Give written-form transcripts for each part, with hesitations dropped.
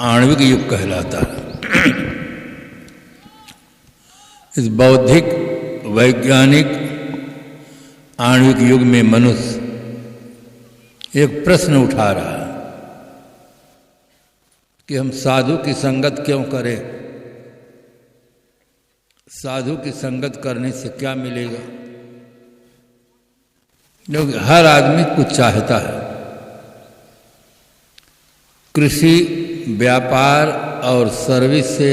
आणविक युग कहलाता है। इस बौद्धिक वैज्ञानिक आणविक युग में मनुष्य एक प्रश्न उठा रहा है कि हम साधु की संगत क्यों करें, साधु की संगत करने से क्या मिलेगा। क्योंकि हर आदमी कुछ चाहता है, कृषि व्यापार और सर्विस से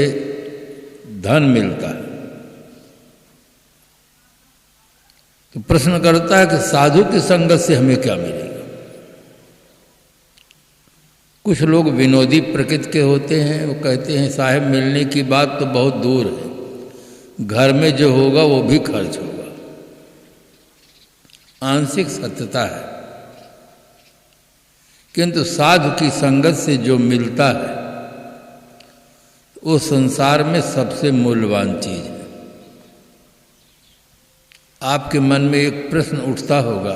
धन मिलता है, तो प्रश्न करता है कि साधु की संगत से हमें क्या मिलेगा। कुछ लोग विनोदी प्रकृति के होते हैं, वो कहते हैं साहब मिलने की बात तो बहुत दूर है, घर में जो होगा वो भी खर्च होगा। आंशिक सत्यता है, किंतु साधु की संगत से जो मिलता है वो संसार में सबसे मूल्यवान चीज है। आपके मन में एक प्रश्न उठता होगा,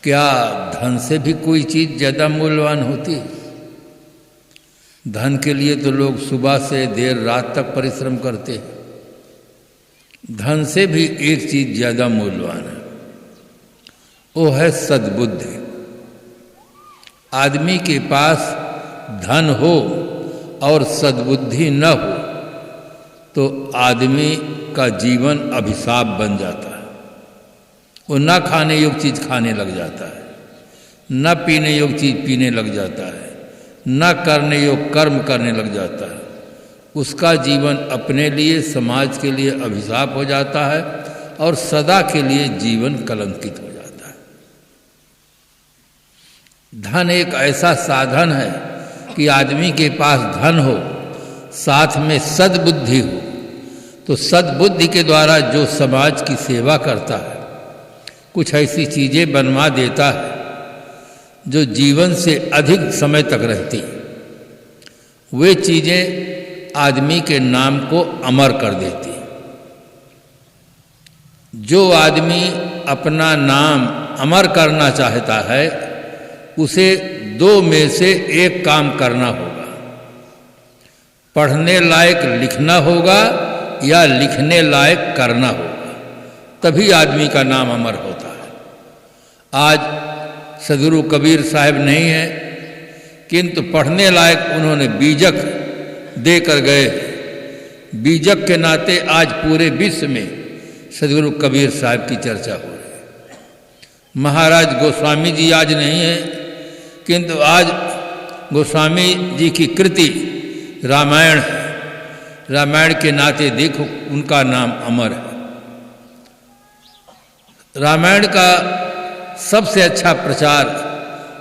क्या धन से भी कोई चीज ज्यादा मूल्यवान होती है? धन के लिए तो लोग सुबह से देर रात तक परिश्रम करते हैं। धन से भी एक चीज ज्यादा मूल्यवान है, वो है सद्बुद्धि। आदमी के पास धन हो और सद्बुद्धि न हो तो आदमी का जीवन अभिशाप बन जाता है। वो न खाने योग्य चीज खाने लग जाता है, न पीने योग्य चीज पीने लग जाता है, न करने योग्य कर्म करने लग जाता है। उसका जीवन अपने लिए, समाज के लिए अभिशाप हो जाता है और सदा के लिए जीवन कलंकित हो जाता है। धन एक ऐसा साधन है कि आदमी के पास धन हो, साथ में सद्बुद्धि हो, तो सद्बुद्धि के द्वारा जो समाज की सेवा करता है, कुछ ऐसी चीजें बनवा देता है जो जीवन से अधिक समय तक रहती हैं, वे चीजें आदमी के नाम को अमर कर देती हैं। जो आदमी अपना नाम अमर करना चाहता है उसे दो में से एक काम करना होगा, पढ़ने लायक लिखना होगा या लिखने लायक करना होगा, तभी आदमी का नाम अमर होता है। आज सदगुरु कबीर साहब नहीं है, किंतु पढ़ने लायक उन्होंने बीजक देकर गए। बीजक के नाते आज पूरे विश्व में सदगुरु कबीर साहब की चर्चा हो रही है। महाराज गोस्वामी जी आज नहीं है, किंतु आज गोस्वामी जी की कृति रामायण है। रामायण के नाते देखो उनका नाम अमर है। रामायण का सबसे अच्छा प्रचार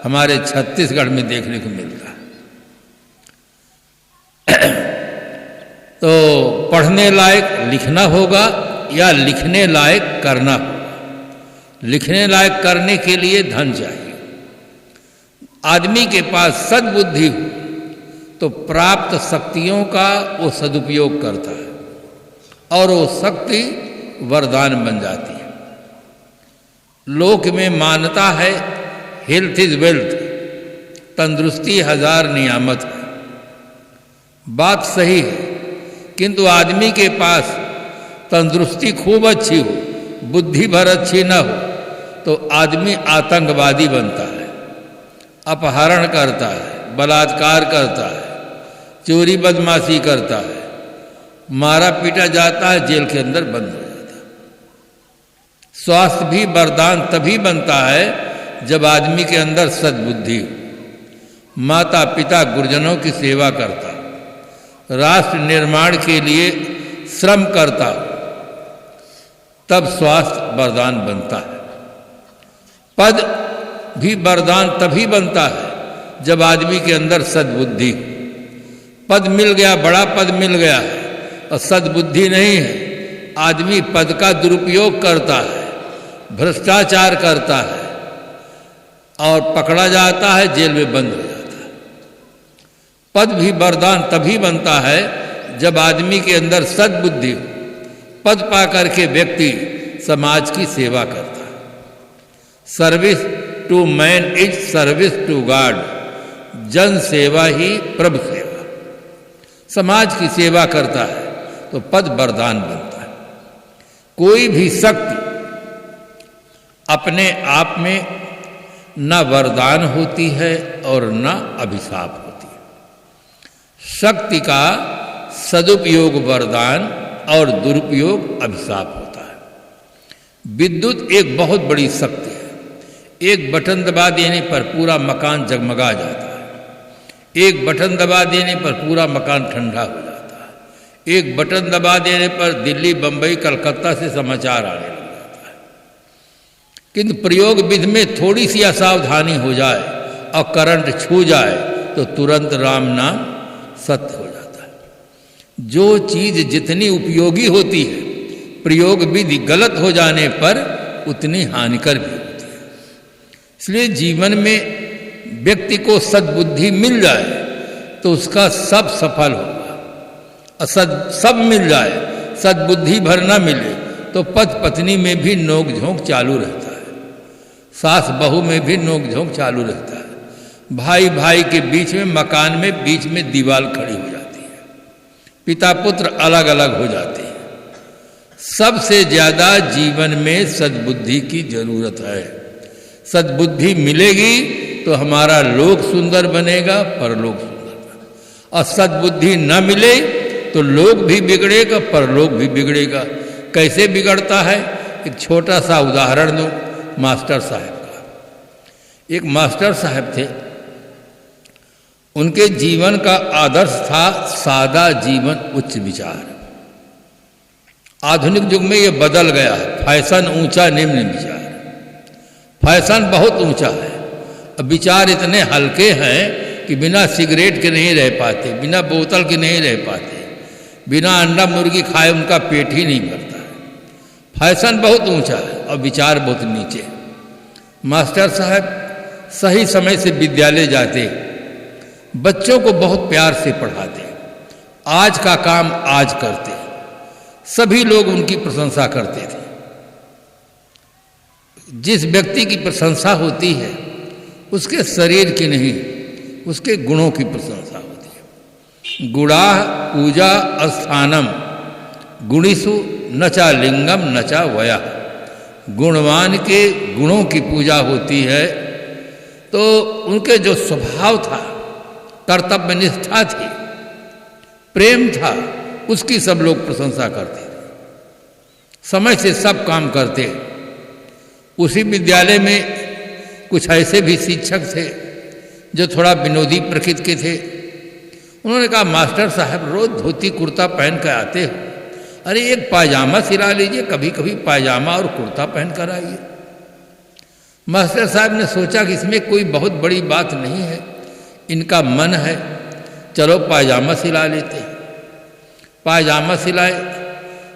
हमारे छत्तीसगढ़ में देखने को मिलता है। तो पढ़ने लायक लिखना होगा या लिखने लायक करना होगा। लिखने लायक करने के लिए धन चाहिए। आदमी के पास सद्बुद्धि हो तो प्राप्त शक्तियों का वो सदुपयोग करता है और वो शक्ति वरदान बन जाती है। लोक में मान्यता है हेल्थ इज वेल्थ, तंदुरुस्ती हजार नियामत है। बात सही है, किंतु आदमी के पास तंदुरुस्ती खूब अच्छी हो, बुद्धि भर अच्छी न हो तो आदमी आतंकवादी बनता है, अपहरण करता है, बलात्कार करता है, चोरी बदमाशी करता है, मारा पीटा जाता है, जेल के अंदर बंद हो जाता है। स्वास्थ्य भी वरदान तभी बनता है जब आदमी के अंदर सद्बुद्धि हो, माता पिता गुरुजनों की सेवा करता, राष्ट्र निर्माण के लिए श्रम करता, तब स्वास्थ्य वरदान बनता है। पद भी वरदान तभी बनता है जब आदमी के अंदर सद्बुद्धि हो। पद मिल गया, बड़ा पद मिल गया है और सद्बुद्धि नहीं है, आदमी पद का दुरुपयोग करता है, भ्रष्टाचार करता है और पकड़ा जाता है, जेल में बंद हो जाता है। पद भी वरदान तभी बनता है जब आदमी के अंदर सद्बुद्धि हो। पद पा करके व्यक्ति समाज की सेवा करता है। Service to man is service to god. जन सेवा ही प्रभु सेवा। समाज की सेवा करता है तो पद वरदान बनता है। कोई भी शक्ति अपने आप में न वरदान होती है और न अभिशाप होती है। शक्ति का सदुपयोग वरदान और दुरुपयोग अभिशाप होता है। विद्युत एक बहुत बड़ी शक्ति है। एक बटन दबा देने पर पूरा मकान जगमगा जाता है। एक बटन दबा देने पर पूरा मकान ठंडा हो जाता है। एक बटन दबा देने पर दिल्ली, बंबई, कलकत्ता से समाचार आने लग जाता है। किंतु प्रयोग विधि में थोड़ी सी असावधानी हो जाए और करंट छू जाए तो तुरंत राम नाम सत्य हो जाता है। जो चीज जितनी उपयोगी होती है, प्रयोग विधि गलत हो जाने पर उतनी हानिकर भी होती है। इसलिए जीवन में व्यक्ति को सद्बुद्धि मिल जाए तो उसका सब सफल होगा। सब मिल जाए, सद्बुद्धि भर ना मिले तो पति पत्नी में भी नोक झोंक चालू रहता है। सास बहू में भी नोक झोंक चालू रहता है। भाई भाई के बीच में, मकान में बीच में दीवार खड़ी हो जाती है। पिता पुत्र अलग अलग हो जाते हैं। सबसे ज्यादा जीवन में सद्बुद्धि की जरूरत है। सद्बुद्धि मिलेगी तो हमारा लोक सुंदर बनेगा, परलोक सुंदर बनेगा। और सद्बुद्धि न मिले तो लोक भी बिगड़ेगा, परलोक भी बिगड़ेगा। कैसे बिगड़ता है? एक छोटा सा उदाहरण दूं मास्टर साहब का। एक मास्टर साहब थे, उनके जीवन का आदर्श था सादा जीवन उच्च विचार। आधुनिक युग में ये बदल गया है। फैशन ऊंचा, निम्न विचार। फैशन बहुत ऊंचा है, अब विचार इतने हल्के हैं कि बिना सिगरेट के नहीं रह पाते, बिना बोतल के नहीं रह पाते, बिना अंडा मुर्गी खाए उनका पेट ही नहीं भरता है। फैशन बहुत ऊंचा है और विचार बहुत नीचे। मास्टर साहब सही समय से विद्यालय जाते, बच्चों को बहुत प्यार से पढ़ाते, आज का काम आज करते। सभी लोग उनकी प्रशंसा करते थे। जिस व्यक्ति की प्रशंसा होती है उसके शरीर की नहीं, उसके गुणों की प्रशंसा होती है। गुणा पूजा स्थानम गुणिषु न चा लिंगम न चा वया। गुणवान के गुणों की पूजा होती है। तो उनके जो स्वभाव था, कर्तव्य निष्ठा थी, प्रेम था, उसकी सब लोग प्रशंसा करते थे। समय से सब काम करते। उसी विद्यालय में कुछ ऐसे भी शिक्षक थे जो थोड़ा विनोदी प्रकृति के थे। उन्होंने कहा, मास्टर साहब रोज धोती कुर्ता पहन कर आते हो, अरे एक पायजामा सिला लीजिए, कभी कभी पायजामा और कुर्ता पहन कर आइए। मास्टर साहब ने सोचा कि इसमें कोई बहुत बड़ी बात नहीं है, इनका मन है, चलो पायजामा सिला लेते हैं। पायजामा सिलाए।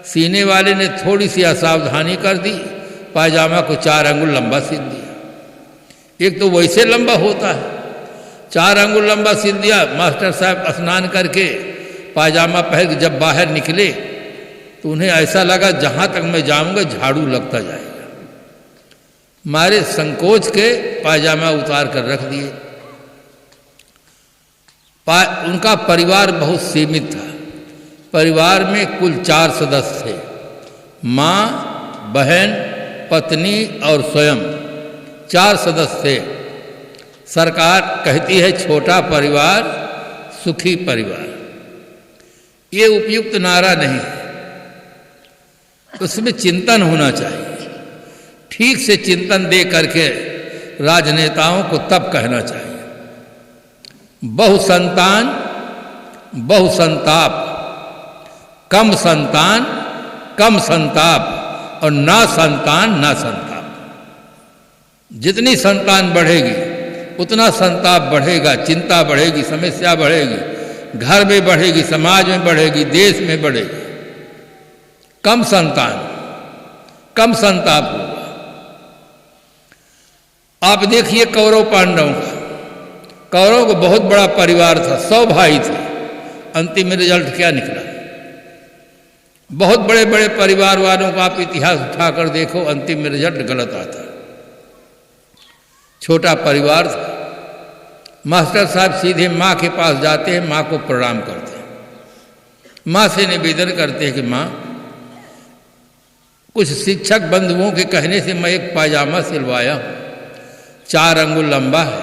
सीने वाले ने थोड़ी सी असावधानी कर दी, पायजामा को 4 अंगुल लंबा सिल दिया। एक तो वैसे लंबा होता है, 4 अंगुल लंबा सिल दिया। मास्टर साहब स्नान करके पायजामा पहन के जब बाहर निकले तो उन्हें ऐसा लगा जहां तक मैं जाऊंगा झाड़ू लगता जाएगा। मारे संकोच के पायजामा उतार कर रख दिए। उनका परिवार बहुत सीमित था। परिवार में कुल 4 सदस्य थे, माँ, बहन, पत्नी और स्वयं। 4 सदस्य थे। सरकार कहती है छोटा परिवार सुखी परिवार। ये उपयुक्त नारा नहीं है, उसमें चिंतन होना चाहिए। ठीक से चिंतन दे करके राजनेताओं को तब कहना चाहिए। बहुसंतान बहुसंताप, कम संतान कम संताप और ना संतान ना संताप। जितनी संतान बढ़ेगी उतना संताप बढ़ेगा, चिंता बढ़ेगी, समस्या बढ़ेगी, घर में बढ़ेगी, समाज में बढ़ेगी, देश में बढ़ेगी। कम संतान कम संताप होगा। आप देखिए कौरव पांडवों का। कौरव को बहुत बड़ा परिवार था, 100 भाई थे। अंतिम रिजल्ट क्या निकला? बहुत बड़े बड़े परिवार वालों का आप इतिहास उठाकर देखो, अंतिम में रिजल्ट गलत आता। छोटा परिवार था, मास्टर साहब सीधे माँ के पास जाते हैं, माँ को प्रणाम करते हैं, माँ से निवेदन करते हैं कि माँ, कुछ शिक्षक बंधुओं के कहने से मैं एक पायजामा सिलवाया हूँ, 4 अंगुल लंबा है,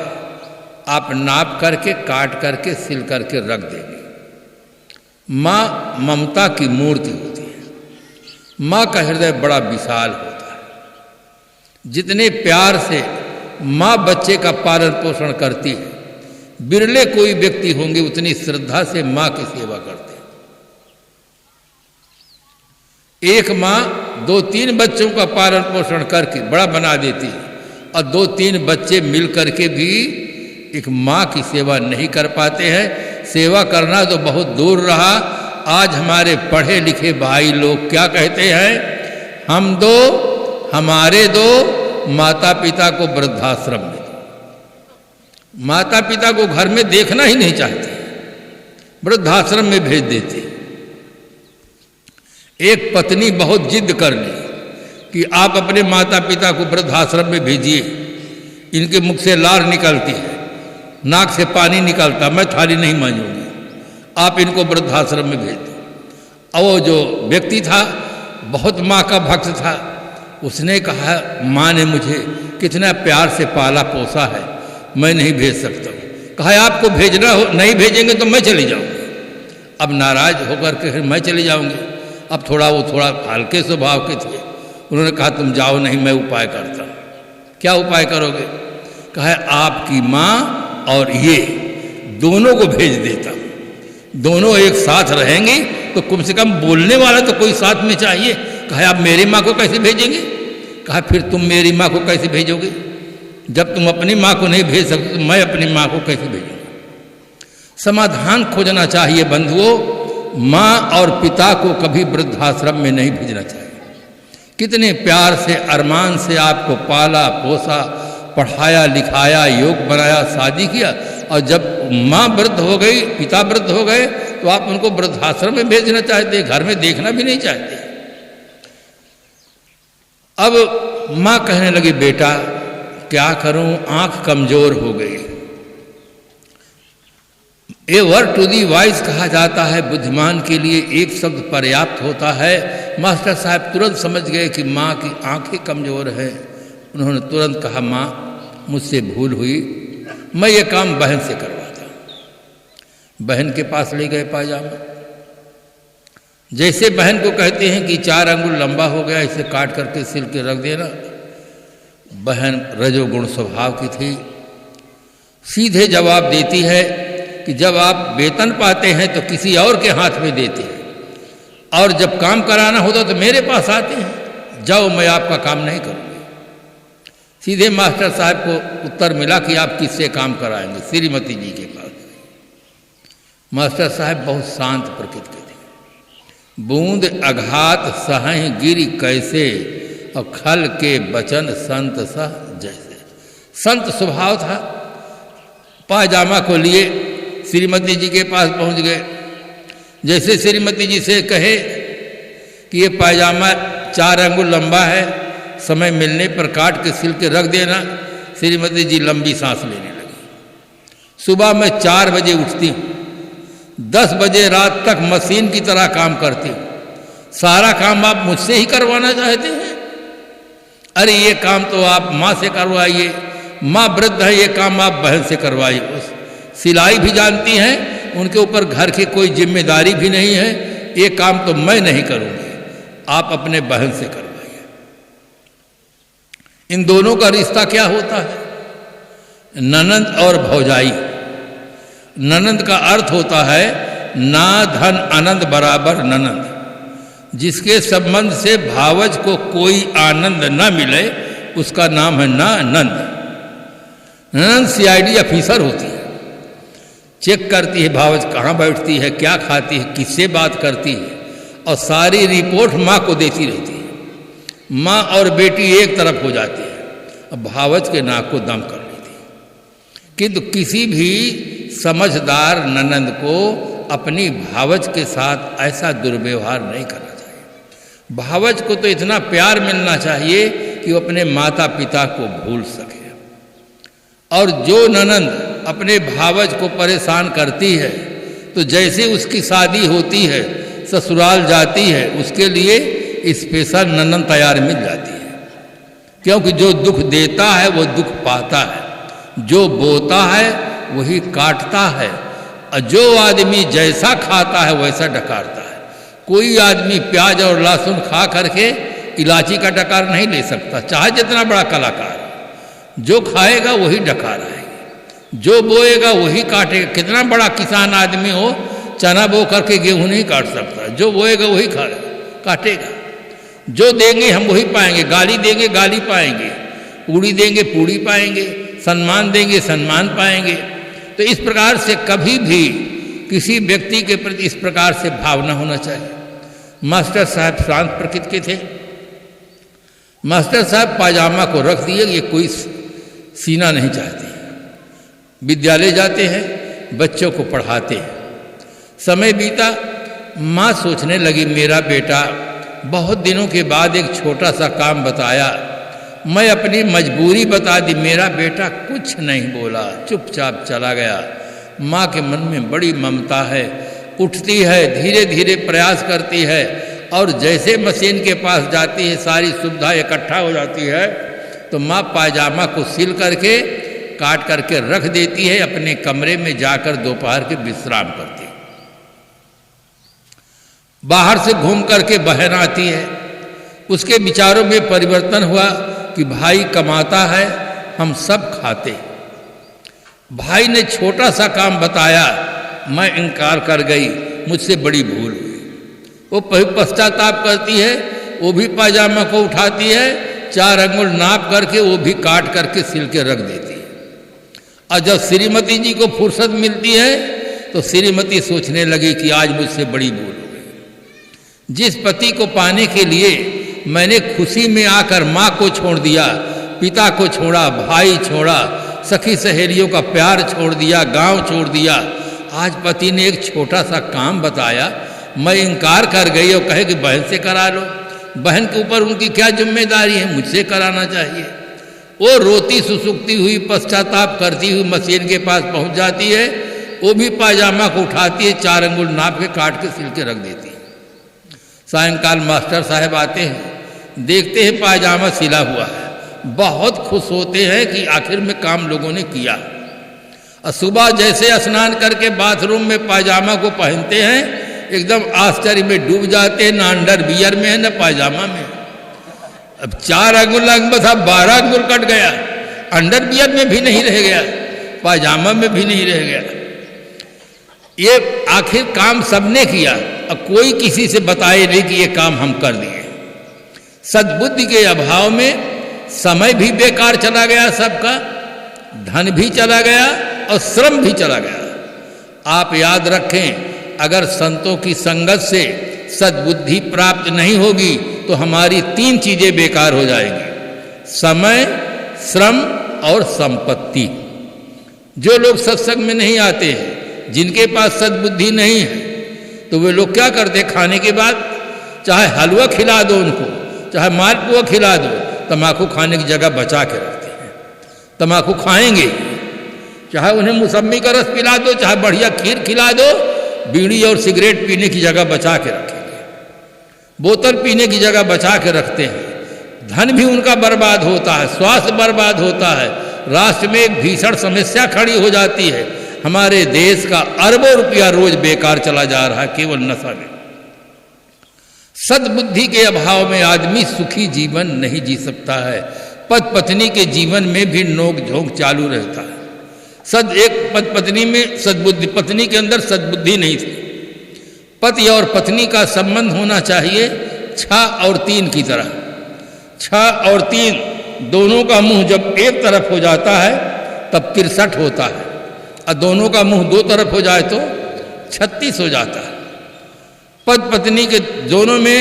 आप नाप करके काट करके सिल करके रख देंगे। माँ ममता की मूर्ति होती है, माँ का हृदय बड़ा विशाल होता है। जितने प्यार से माँ बच्चे का पालन पोषण करती है, बिरले कोई व्यक्ति होंगे उतनी श्रद्धा से माँ की सेवा करते हैं। एक माँ 2-3 बच्चों का पालन पोषण करके बड़ा बना देती है, और 2-3 बच्चे मिल करके भी एक माँ की सेवा नहीं कर पाते हैं। सेवा करना तो बहुत दूर रहा, आज हमारे पढ़े लिखे भाई लोग क्या कहते हैं, हम दो, हमारे दो, माता पिता को वृद्धाश्रम में दो। माता पिता को घर में देखना ही नहीं चाहते, वृद्धाश्रम में भेज देते। एक पत्नी बहुत जिद कर ली कि आप अपने माता पिता को वृद्धाश्रम में भेजिए, इनके मुख से लार निकलती है, नाक से पानी निकलता, मैं थाली नहीं मांजूंगी, आप इनको वृद्धाश्रम में भेज दो। और वो जो व्यक्ति था बहुत माँ का भक्त था, उसने कहा माँ ने मुझे कितना प्यार से पाला पोसा है, मैं नहीं भेज सकता हूँ। कहा आपको भेजना हो, नहीं भेजेंगे तो मैं चली जाऊँगी। अब नाराज होकर के मैं चली जाऊँगी। अब वो थोड़ा हल्के स्वभाव के थे, उन्होंने कहा तुम जाओ नहीं, मैं उपाय करता हूँ। क्या उपाय करोगे? कहा आपकी माँ और ये दोनों को भेज देता हूँ, दोनों एक साथ रहेंगे तो कम से कम बोलने वाला तो कोई साथ में चाहिए। कहा आप मेरी माँ को कैसे भेजेंगे? कहा फिर तुम मेरी माँ को कैसे भेजोगे? जब तुम अपनी माँ को नहीं भेज सकते तो मैं अपनी माँ को कैसे भेजूंगा? समाधान खोजना चाहिए बंधुओं। माँ और पिता को कभी वृद्धाश्रम में नहीं भेजना चाहिए। कितने प्यार से अरमान से आपको पाला पोसा, पढ़ाया लिखाया, योग बनाया, शादी किया, और जब माँ वृद्ध हो गई, पिता वृद्ध हो गए तो आप उनको वृद्धाश्रम में भेजना चाहते, घर में देखना भी नहीं चाहते। अब माँ कहने लगी बेटा क्या करूं, आंख कमजोर हो गई। A word to the wise कहा जाता है, बुद्धिमान के लिए एक शब्द पर्याप्त होता है। मास्टर साहब तुरंत समझ गए कि माँ की आंखें कमजोर हैं। उन्होंने तुरंत कहा माँ मुझसे भूल हुई, मैं ये काम बहन से करवाता। बहन के पास ले गए पायजामा। जैसे बहन को कहते हैं कि 4 अंगुल लंबा हो गया, इसे काट करके सिल के रख देना। बहन रजोगुण स्वभाव की थी, सीधे जवाब देती है कि जब आप वेतन पाते हैं तो किसी और के हाथ में देते हैं, और जब काम कराना होता तो मेरे पास आते हैं। जाओ मैं आपका काम नहीं करूँगी। सीधे मास्टर साहब को उत्तर मिला कि आप किससे काम कराएंगे? श्रीमती जी के पास। मास्टर साहब बहुत शांत प्रकृति के थे। बूंद अघात सहहि गिरि कैसे, और खल के बचन संत सह जैसे। संत स्वभाव था। पायजामा को लिए श्रीमती जी के पास पहुंच गए। जैसे श्रीमती जी से कहे कि ये पायजामा 4 अंगुल लंबा है, समय मिलने पर काट के सिल के रख देना, श्रीमती जी लंबी सांस लेने लगी। सुबह मैं 4 बजे उठती हूँ, 10 बजे रात तक मशीन की तरह काम करती हूँ। सारा काम आप मुझसे ही करवाना चाहते हैं? अरे ये काम तो आप माँ से करवाइए, माँ वृद्ध है, ये काम आप बहन से करवाइए। सिलाई भी जानती हैं, उनके ऊपर घर की कोई जिम्मेदारी भी नहीं है, ये काम तो मैं नहीं करूँगी, आप अपने बहन से करवाइए। इन दोनों का रिश्ता क्या होता है? ननंद और भौजाई। ननंद का अर्थ होता है ना धन आनंद बराबर ननंद। जिसके संबंध से भावज को कोई आनंद न मिले उसका नाम है ना नंद। ननंद CID ऑफिसर होती है, चेक करती है भावज कहाँ बैठती है, क्या खाती है, किससे बात करती है, और सारी रिपोर्ट माँ को देती रहती है। माँ और बेटी एक तरफ हो जाती है, अब भावज के नाक को दम कर लेती है। किंतु किसी भी समझदार ननंद को अपनी भावज के साथ ऐसा दुर्व्यवहार नहीं करना चाहिए। भावज को तो इतना प्यार मिलना चाहिए कि वो अपने माता पिता को भूल सके। और जो ननंद अपने भावज को परेशान करती है तो जैसे उसकी शादी होती है, ससुराल जाती है, उसके लिए स्पेशल ननन तैयार मिल जाती है। क्योंकि जो दुख देता है वो दुख पाता है, जो बोता है वही काटता है, और जो आदमी जैसा खाता है वैसा डकारता है। कोई आदमी प्याज और लहसुन खा करके इलायची का डकार नहीं ले सकता, चाहे जितना बड़ा कलाकार। जो खाएगा वही डकार आएगा, जो बोएगा वही काटेगा। कितना बड़ा किसान आदमी हो, चना बो करके गेहूं नहीं काट सकता, जो बोएगा वही काटेगा। जो देंगे हम वही पाएंगे, गाली देंगे गाली पाएंगे, पूड़ी देंगे पूड़ी पाएंगे, सम्मान देंगे सम्मान पाएंगे। तो इस प्रकार से कभी भी किसी व्यक्ति के प्रति इस प्रकार से भावना होना चाहिए। मास्टर साहब शांत प्रकृति के थे। मास्टर साहब पाजामा को रख दिए, ये कोई सीना नहीं चाहते। विद्यालय जाते हैं, बच्चों को पढ़ाते हैं। समय बीता, माँ सोचने लगी मेरा बेटा बहुत दिनों के बाद एक छोटा सा काम बताया, मैं अपनी मजबूरी बता दी। मेरा बेटा कुछ नहीं बोला, चुपचाप चला गया। माँ के मन में बड़ी ममता है, उठती है, धीरे धीरे प्रयास करती है, और जैसे मशीन के पास जाती है सारी सुविधा इकट्ठा हो जाती है, तो माँ पायजामा को सिल करके काट करके रख देती है, अपने कमरे में जाकर दोपहर के विश्राम करती है। बाहर से घूम करके बहन आती है, उसके विचारों में परिवर्तन हुआ कि भाई कमाता है, हम सब खाते। भाई ने छोटा सा काम बताया, मैं इनकार कर गई, मुझसे बड़ी भूल हुई। वो पश्चाताप करती है, वो भी पायजामा को उठाती है, 4 अंगुल नाप करके वो भी काट करके सिल के रख देती है। और जब श्रीमती जी को फुर्सत मिलती है तो श्रीमती सोचने लगी कि आज मुझसे बड़ी भूल हो गई। जिस पति को पाने के लिए मैंने खुशी में आकर माँ को छोड़ दिया, पिता को छोड़ा, भाई छोड़ा, सखी सहेलियों का प्यार छोड़ दिया, गांव छोड़ दिया, आज पति ने एक छोटा सा काम बताया, मैं इनकार कर गई और कहे कि बहन से करा लो। बहन के ऊपर उनकी क्या जिम्मेदारी है, मुझसे कराना चाहिए। वो रोती सुसुकती हुई, पश्चाताप करती हुई मशीन के पास पहुंच जाती है, वो भी पायजामा को उठाती है, 4 अंगुल नाप के काट के सिल के रख देती है। सायंकाल मास्टर साहब आते हैं, देखते हैं पायजामा सिला हुआ है, बहुत खुश होते हैं कि आखिर में काम लोगों ने किया। और सुबह जैसे स्नान करके बाथरूम में पायजामा को पहनते हैं, एकदम आश्चर्य में डूब जाते हैं, ना अंडरवियर में है ना पायजामा में। अब 4 अंगुल था, 12 अंगुल कट गया, अंडरवियर में भी नहीं रह गया, पायजामा में भी नहीं रह गया। ये आखिर काम सबने किया, अब कोई किसी से बताए नहीं कि ये काम हम कर दिए। सद्बुद्धि के अभाव में समय भी बेकार चला गया, सबका धन भी चला गया और श्रम भी चला गया। आप याद रखें, अगर संतों की संगत से सद्बुद्धि प्राप्त नहीं होगी तो हमारी 3 चीजें बेकार हो जाएंगी, समय, श्रम और संपत्ति। जो लोग सत्संग में नहीं आते हैं, जिनके पास सद्बुद्धि नहीं है, तो वे लोग क्या करते हैं, खाने के बाद चाहे हलवा खिला दो उनको, चाहे मालपुआ खिला दो, तम्बाकू खाने की जगह बचा के रखते हैं। तम्बाकू खाएंगे, चाहे उन्हें मौसमी का रस पिला दो, चाहे बढ़िया खीर खिला दो, बीड़ी और सिगरेट पीने की जगह बचा के रखेंगे, बोतल पीने की जगह बचा के रखते हैं। धन भी उनका बर्बाद होता है, स्वास्थ्य बर्बाद होता है, राष्ट्र में एक भीषण समस्या खड़ी हो जाती है। हमारे देश का अरबों रुपया रोज बेकार चला जा रहा है केवल नशा में। सद्बुद्धि के अभाव में आदमी सुखी जीवन नहीं जी सकता है। पति पत्नी के जीवन में भी नोक झोंक चालू रहता है। एक पति पत्नी में सद्बुद्धि, पत्नी के अंदर सद्बुद्धि नहीं थी। पति और पत्नी का संबंध होना चाहिए 6 और 3 की तरह। 6 और 3 दोनों का मुंह जब एक तरफ हो जाता है तब 63 होता है, और दोनों का मुंह 2 तरफ हो जाए तो 36 हो जाता है। पति पत्नी के दोनों में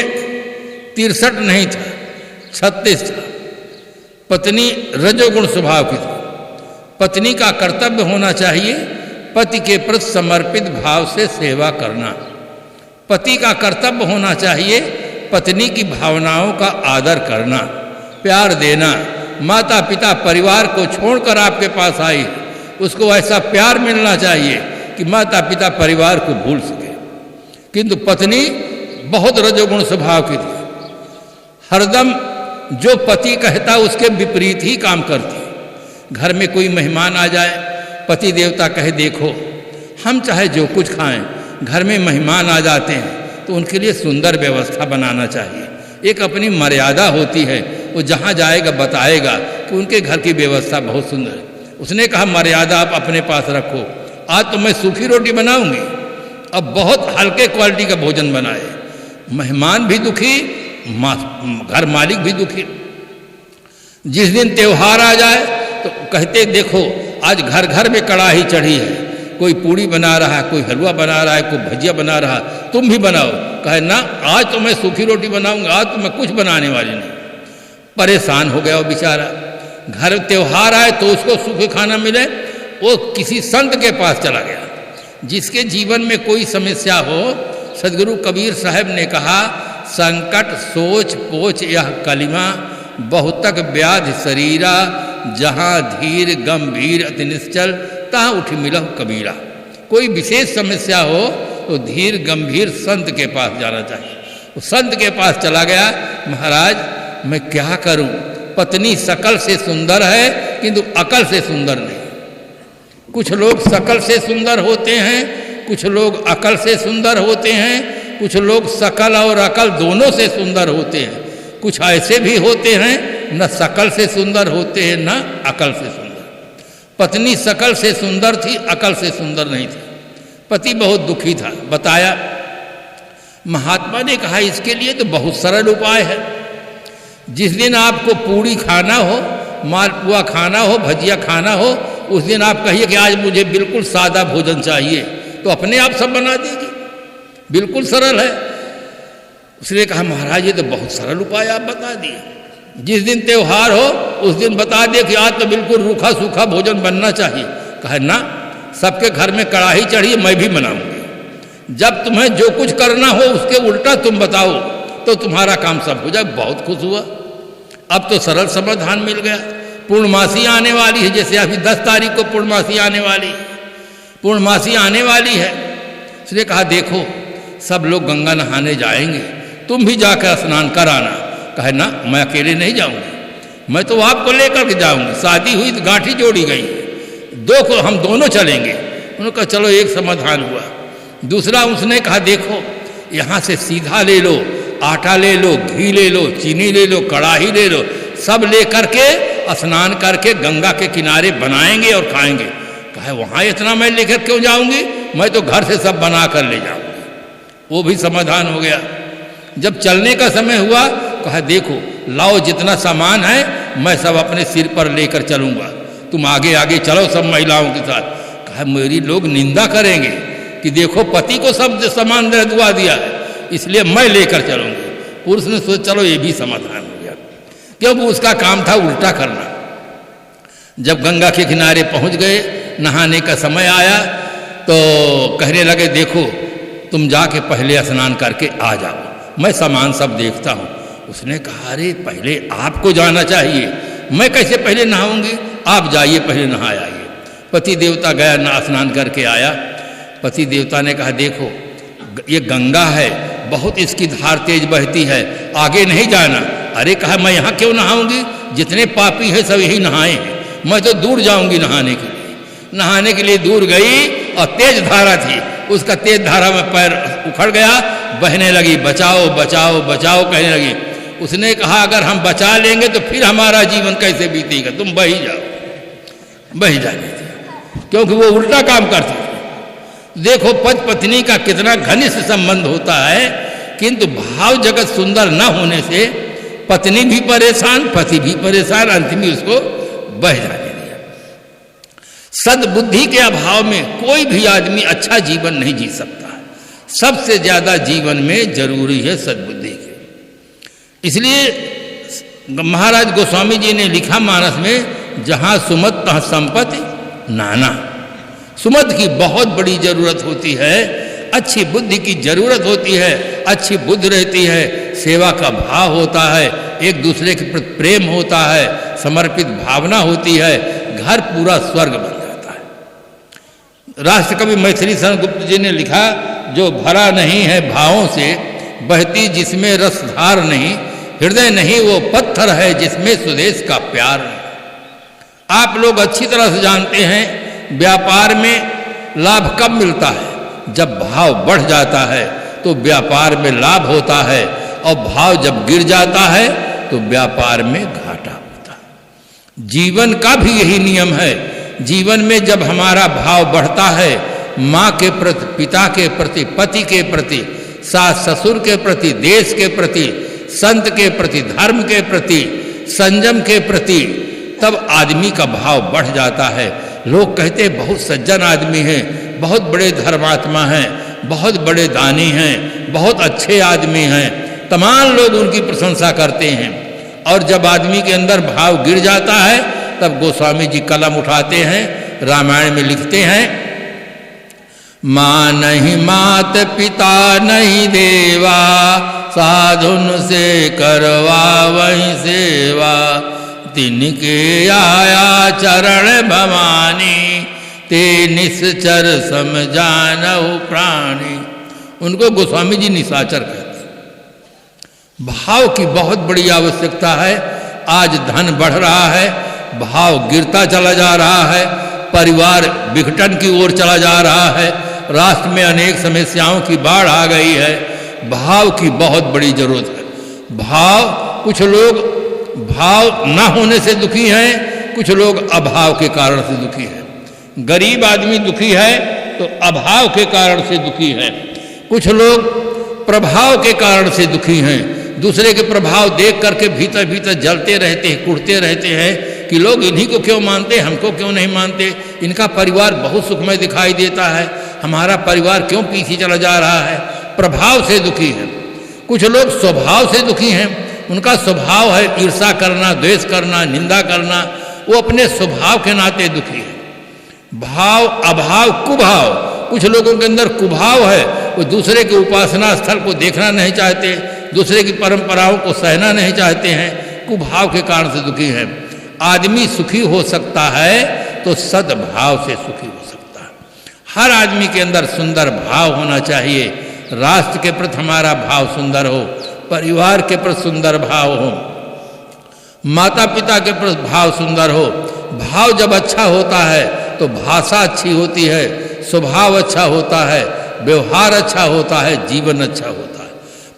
63 नहीं था, 36 था। पत्नी रजोगुण स्वभाव की थी। पत्नी का कर्तव्य होना चाहिए पति के प्रति समर्पित भाव से सेवा करना। पति का कर्तव्य होना चाहिए पत्नी की भावनाओं का आदर करना, प्यार देना। माता पिता परिवार को छोड़कर आपके पास आई, उसको ऐसा प्यार मिलना चाहिए कि माता पिता परिवार को भूल सके। किंतु पत्नी बहुत रजोगुण स्वभाव की थी, हरदम जो पति कहता उसके विपरीत ही काम करती। घर में कोई मेहमान आ जाए, पति देवता कहे देखो हम चाहे जो कुछ खाएं, घर में मेहमान आ जाते हैं तो उनके लिए सुंदर व्यवस्था बनाना चाहिए। एक अपनी मर्यादा होती है, वो जहाँ जाएगा बताएगा कि उनके घर की व्यवस्था बहुत सुंदर है। उसने कहा मर्यादा आप अपने पास रखो, आज तो मैं सूखी रोटी बनाऊंगी, अब बहुत हल्के क्वालिटी का भोजन बनाए। मेहमान भी दुखी, घर मालिक भी दुखी। जिस दिन त्योहार आ जाए तो कहते देखो आज घर घर में कड़ाही चढ़ी है, कोई पूड़ी बना रहा है, कोई हलवा बना रहा है, कोई भजिया बना रहा है, तुम भी बनाओ। कहे ना आज तो मैं सूखी रोटी बनाऊंगा, आज तो मैं कुछ बनाने वाली नहीं। परेशान हो गया वो बेचारा। घर त्योहार आए तो उसको सूखे खाना मिले, वो किसी संत के पास चला गया जिसके जीवन में कोई समस्या हो। सदगुरु कबीर साहब ने कहा संकट सोच पोच यह कलिमा, बहुतक व्याधि शरीरा, जहाँ धीर गंभीर अति निश्चल तहाँ उठ मिलह कबीरा। कोई विशेष समस्या हो तो धीर गंभीर संत के पास जाना चाहिए। वो संत के पास चला गया, महाराज मैं क्या करूं, पत्नी शकल से सुंदर है किंतु अकल से सुंदर नहीं। कुछ लोग शकल से सुंदर होते हैं, कुछ लोग अकल से सुंदर होते हैं, कुछ लोग शकल और अकल दोनों से सुंदर होते हैं। कुछ ऐसे भी होते हैं न शकल से सुंदर होते हैं न अकल से सुंदर। पत्नी शकल से सुंदर थी, अकल से सुंदर नहीं थी। पति बहुत दुखी था, बताया। महात्मा ने कहा इसके लिए तो बहुत सरल उपाय है। जिस दिन आपको पूड़ी खाना हो, मालपुआ खाना हो, भजिया खाना हो, उस दिन आप कहिए कि आज मुझे बिल्कुल सादा भोजन चाहिए, तो अपने आप सब बना देगी। बिल्कुल सरल है। उसने कहा महाराज ये तो बहुत सरल उपाय आप बता दिए। जिस दिन त्योहार हो उस दिन बता दे कि आज तो बिल्कुल रूखा सूखा भोजन बनना चाहिए। कहे ना सबके घर में कड़ाही चढ़ी, मैं भी बनाऊंगी। जब तुम्हें जो कुछ करना हो उसके उल्टा तुम बताओ तो तुम्हारा काम सब हो जाए। बहुत खुश हुआ, अब तो सरल समाधान मिल गया। पूर्णमासी आने वाली है, जैसे अभी 10 तारीख को पूर्णमासी आने वाली है, पूर्णमासी आने वाली है। उसने कहा देखो सब लोग गंगा नहाने जाएंगे, तुम भी जाकर स्नान कराना। कहे ना मैं अकेले नहीं जाऊंगी, मैं तो आपको लेकर के जाऊंगी। शादी हुई तो गांठी जोड़ी गई, हम दोनों चलेंगे। उन्होंने कहा चलो एक समाधान हुआ। दूसरा उसने कहा देखो यहाँ से सीधा ले लो, आटा ले लो, घी ले लो, चीनी ले लो, कड़ाही ले लो, सब ले करके स्नान करके गंगा के किनारे बनाएंगे और खाएंगे। कहे वहाँ इतना मैं लेकर क्यों जाऊंगी, मैं तो घर से सब बना कर ले जाऊंगी। वो भी समाधान हो गया। जब चलने का समय हुआ कहा देखो लाओ जितना सामान है मैं सब अपने सिर पर लेकर चलूंगा, तुम आगे आगे चलो सब महिलाओं के साथ। कहा मेरी लोग निंदा करेंगे कि देखो पति को सब सामान दुआ दिया है, इसलिए मैं लेकर चलूंगी। पुरुष ने सोचा चलो ये भी समाधान हो गया, क्योंकि उसका काम था उल्टा करना। जब गंगा के किनारे पहुंच गए, नहाने का समय आया तो कहने लगे देखो तुम जाके पहले स्नान करके आ जाओ, मैं सामान सब देखता हूँ। उसने कहा अरे पहले आपको जाना चाहिए, मैं कैसे पहले नहाऊंगी, आप जाइए पहले नहा आइए। पति देवता गया ना स्नान करके आया। पति देवता ने कहा देखो ये गंगा है, बहुत इसकी धार तेज बहती है, आगे नहीं जाना। अरे कहा मैं यहाँ क्यों नहाऊंगी, जितने पापी है सब यही नहाए हैं, मैं तो दूर जाऊंगी नहाने के लिए। नहाने के लिए दूर गई और तेज धारा थी, उसका तेज धारा में पैर उखड़ गया, बहने लगी, बचाओ बचाओ बचाओ कहने लगी। उसने कहा अगर हम बचा लेंगे तो फिर हमारा जीवन कैसे बीतेगा, तुम बही जाओ। बही जाने दिया, क्योंकि वो उल्टा काम करती थी। देखो पति पत्नी का कितना घनिष्ठ संबंध होता है, किंतु भाव जगत सुंदर न होने से पत्नी भी परेशान, पति भी परेशान, अंत में उसको बह जाने दिया। सद्बुद्धि के अभाव में कोई भी आदमी अच्छा जीवन नहीं जी सकता है। सबसे ज्यादा जीवन में जरूरी है सद्बुद्धि की। इसलिए महाराज गोस्वामी जी ने लिखा मानस में, जहां सुमत तहाँ संपत्ति नाना। सुमत की बहुत बड़ी जरूरत होती है, अच्छी बुद्धि की जरूरत होती है, अच्छी बुद्धि रहती है, सेवा का भाव होता है, एक दूसरे के प्रति प्रेम होता है, समर्पित भावना होती है, घर पूरा स्वर्ग बन जाता है। राष्ट्र कवि मैथिली शरण गुप्त जी ने लिखा, जो भरा नहीं है भावों से, बहती जिसमें रसधार नहीं, हृदय नहीं वो पत्थर है जिसमें स्वदेश का प्यार नहीं। आप लोग अच्छी तरह से जानते हैं व्यापार में लाभ कब मिलता है? जब भाव बढ़ जाता है तो व्यापार में लाभ होता है, और भाव जब गिर जाता है तो व्यापार में घाटा होता है। जीवन का भी यही नियम है। जीवन में जब हमारा भाव बढ़ता है, माँ के प्रति, पिता के प्रति, पति के प्रति, सास ससुर के प्रति, देश के प्रति, संत के प्रति, धर्म के प्रति, संयम के प्रति, तब आदमी का भाव बढ़ जाता है। लोग कहते बहुत सज्जन आदमी हैं, बहुत बड़े धर्मात्मा हैं, बहुत बड़े दानी हैं, बहुत अच्छे आदमी हैं, तमाम लोग उनकी प्रशंसा करते हैं। और जब आदमी के अंदर भाव गिर जाता है तब गोस्वामी जी कलम उठाते हैं, रामायण में लिखते हैं, माँ नहीं मात पिता नहीं देवा, साधुन से करवा वही सेवा, तिनके आया चरण भवानी, ते निश्चर समझानहु प्राणी। उनको गोस्वामी जी निशाचर कहते हैं। भाव की बहुत बड़ी आवश्यकता है। आज धन बढ़ रहा है, भाव गिरता चला जा रहा है, परिवार विघटन की ओर चला जा रहा है, राष्ट्र में अनेक समस्याओं की बाढ़ आ गई है। भाव की बहुत बड़ी जरूरत है। भाव, कुछ लोग भाव ना होने से दुखी हैं, कुछ लोग अभाव के कारण से दुखी हैं। गरीब आदमी दुखी है तो अभाव के कारण से दुखी है। कुछ लोग प्रभाव के कारण से दुखी हैं, दूसरे के प्रभाव देख करके भीतर भीतर जलते रहते हैं, कुढ़ते रहते हैं कि लोग इन्हीं को क्यों मानते, हमको क्यों नहीं मानते, इनका परिवार बहुत सुखमय दिखाई देता है, हमारा परिवार क्यों पीछे चला जा रहा है। प्रभाव से दुखी है। कुछ लोग स्वभाव से दुखी हैं, उनका स्वभाव है ईर्ष्या करना, द्वेष करना, निंदा करना, वो अपने स्वभाव के नाते दुखी है। भाव, अभाव, कुभाव, कुछ लोगों के अंदर कुभाव है, वो दूसरे के उपासना स्थल को देखना नहीं चाहते, दूसरे की परंपराओं को सहना नहीं चाहते हैं, कुभाव के कारण से दुखी हैं। आदमी सुखी हो सकता है तो सद्भाव से सुखी हो सकता है। हर आदमी के अंदर सुंदर भाव होना चाहिए। राष्ट्र के प्रति हमारा भाव सुंदर हो, परिवार के प्रति सुंदर भाव हो, माता पिता के प्रति भाव सुंदर हो। भाव जब अच्छा होता है तो भाषा अच्छी होती है, स्वभाव अच्छा होता है, व्यवहार अच्छा होता है, जीवन अच्छा होता है।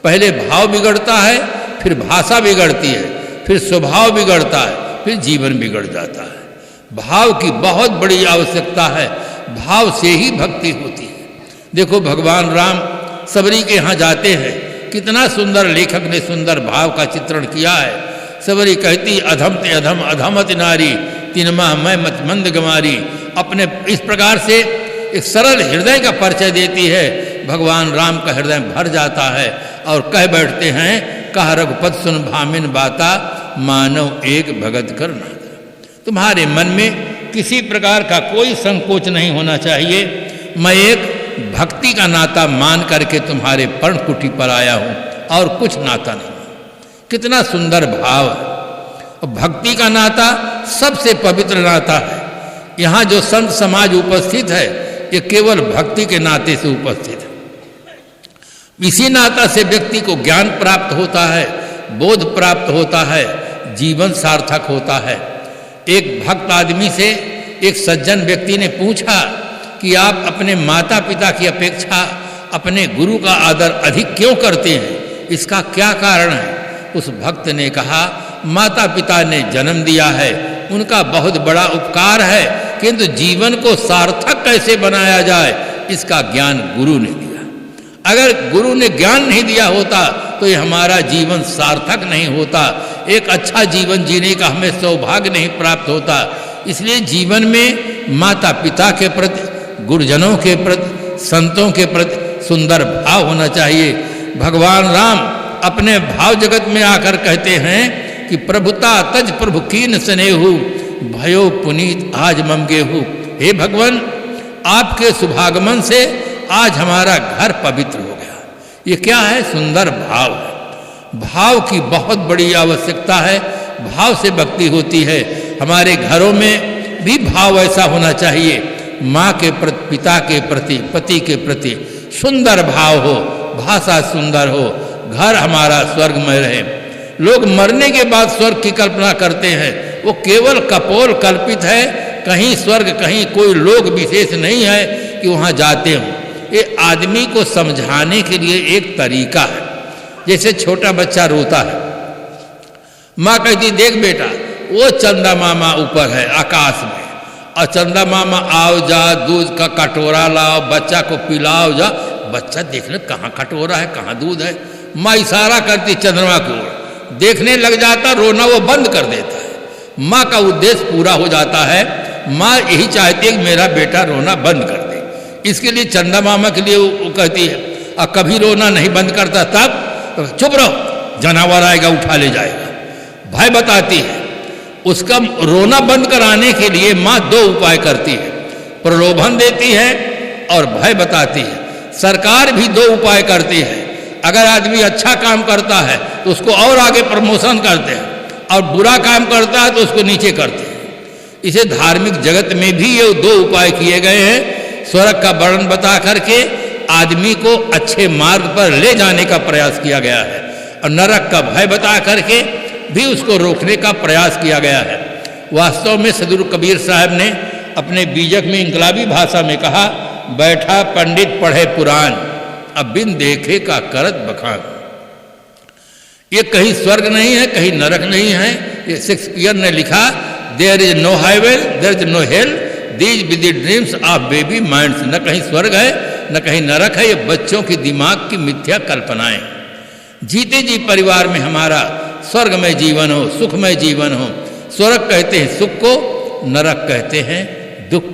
पहले भाव बिगड़ता है, फिर भाषा बिगड़ती है, फिर स्वभाव बिगड़ता है, फिर जीवन बिगड़ जाता है। भाव की बहुत बड़ी आवश्यकता है। भाव से ही भक्ति होती है। देखो भगवान राम सबरी के यहाँ जाते हैं, कितना सुंदर लेखक ने सुंदर भाव का चित्रण किया है। सबरी कहती, अधम ते अधम अधमति नारी, तिनमा मैं मत मंद गमारी। अपने इस प्रकार से एक सरल हृदय का परिचय देती है। भगवान राम का हृदय भर जाता है और कह बैठते हैं, कह रघुपत सुन भामिन बाता, मानव एक भगत कर नाता। तुम्हारे मन में किसी प्रकार का कोई संकोच नहीं होना चाहिए। मैं एक भक्ति का नाता मान करके तुम्हारे पर्णकुटी पर आया हूँ और कुछ नाता नहीं। कितना सुंदर भाव है। भक्ति का नाता सबसे पवित्र नाता है। यहाँ जो संत समाज उपस्थित है ये केवल भक्ति के नाते से उपस्थित है। इसी नाता से व्यक्ति को ज्ञान प्राप्त होता है, बोध प्राप्त होता है, जीवन सार्थक होता है। एक भक्त आदमी से एक सज्जन व्यक्ति ने पूछा कि आप अपने माता पिता की अपेक्षा अपने गुरु का आदर अधिक क्यों करते हैं, इसका क्या कारण है। उस भक्त ने कहा, माता पिता ने जन्म दिया है, उनका बहुत बड़ा उपकार है, किंतु जीवन को सार्थक कैसे बनाया जाए इसका ज्ञान गुरु ने दिया। अगर गुरु ने ज्ञान नहीं दिया होता तो ये हमारा जीवन सार्थक नहीं होता, एक अच्छा जीवन जीने का हमें सौभाग्य नहीं प्राप्त होता। इसलिए जीवन में माता पिता के प्रति, गुरुजनों के प्रति, संतों के प्रति सुंदर भाव होना चाहिए। भगवान राम अपने भाव जगत में आकर कहते हैं कि प्रभुता तज प्रभु कीन स्नेहु, भयो पुनीत आज मम गेहू। हे भगवान, आपके शुभागमन से आज हमारा घर पवित्र हो गया। ये क्या है? सुंदर भाव है। भाव की बहुत बड़ी आवश्यकता है। भाव से भक्ति होती है। हमारे घरों में भी भाव ऐसा होना चाहिए। माँ के प्रति, पिता के प्रति, पति के प्रति सुंदर भाव हो, भाषा सुंदर हो, घर हमारा स्वर्गमय रहे। लोग मरने के बाद स्वर्ग की कल्पना करते हैं, वो केवल कपोल कल्पित है। कहीं स्वर्ग, कहीं कोई लोक विशेष नहीं है कि वहाँ जाते हों। ये आदमी को समझाने के लिए एक तरीका है। जैसे छोटा बच्चा रोता है, माँ कहती देख बेटा वो चंदा मामा ऊपर है आकाश में, और चंदा मामा आओ जा, दूध का कटोरा लाओ, बच्चा को पिलाओ जा। बच्चा देखने कहाँ कटोरा है, कहाँ दूध है। माँ इशारा करती चंद्रमा की ओर, देखने लग जाता, रोना वो बंद कर देता है। माँ का उद्देश्य पूरा हो जाता है। माँ यही चाहती है कि मेरा बेटा रोना बंद कर दे। इसके लिए चंदा मामा के लिए वो कहती है, और कभी रोना नहीं बंद करता तब तो चुप रहो, जानवर आएगा उठा ले जाएगा। भय बताती है। उसका रोना बंद कराने के लिए माँ दो उपाय करती है, प्रलोभन देती है और भय बताती है। सरकार भी दो उपाय करती है। अगर आदमी अच्छा काम करता है तो उसको और आगे प्रमोशन करते हैं, और बुरा काम करता है तो उसको नीचे करते हैं। इसे धार्मिक जगत में भी ये दो उपाय किए गए हैं। स्वर्ग का वर्णन बता करके आदमी को अच्छे मार्ग पर ले जाने का प्रयास किया गया है, और नरक का भय बता करके भी उसको रोकने का प्रयास किया गया है। वास्तव में सदगुरु कबीर साहब ने अपने बीजक में इंकलाबी भाषा में कहा, बैठा पंडित पढ़े पुराण, अब बिन देखे का करत बखान। ये कहीं स्वर्ग नहीं है, कहीं नरक नहीं है। ये शेक्सपियर ने लिखा, there is no heaven, there is no hell, these with the dreams of baby minds. न कहीं स्वर्ग है न कहीं नरक है, ये बच्चों की दिमाग की मिथ्या कल्पनाएं। जीते जी परिवार में हमारा स्वर्गमय जीवन हो, सुखमय जीवन हो। स्वर्ग कहते हैं सुख को, नरक कहते हैं दुख को।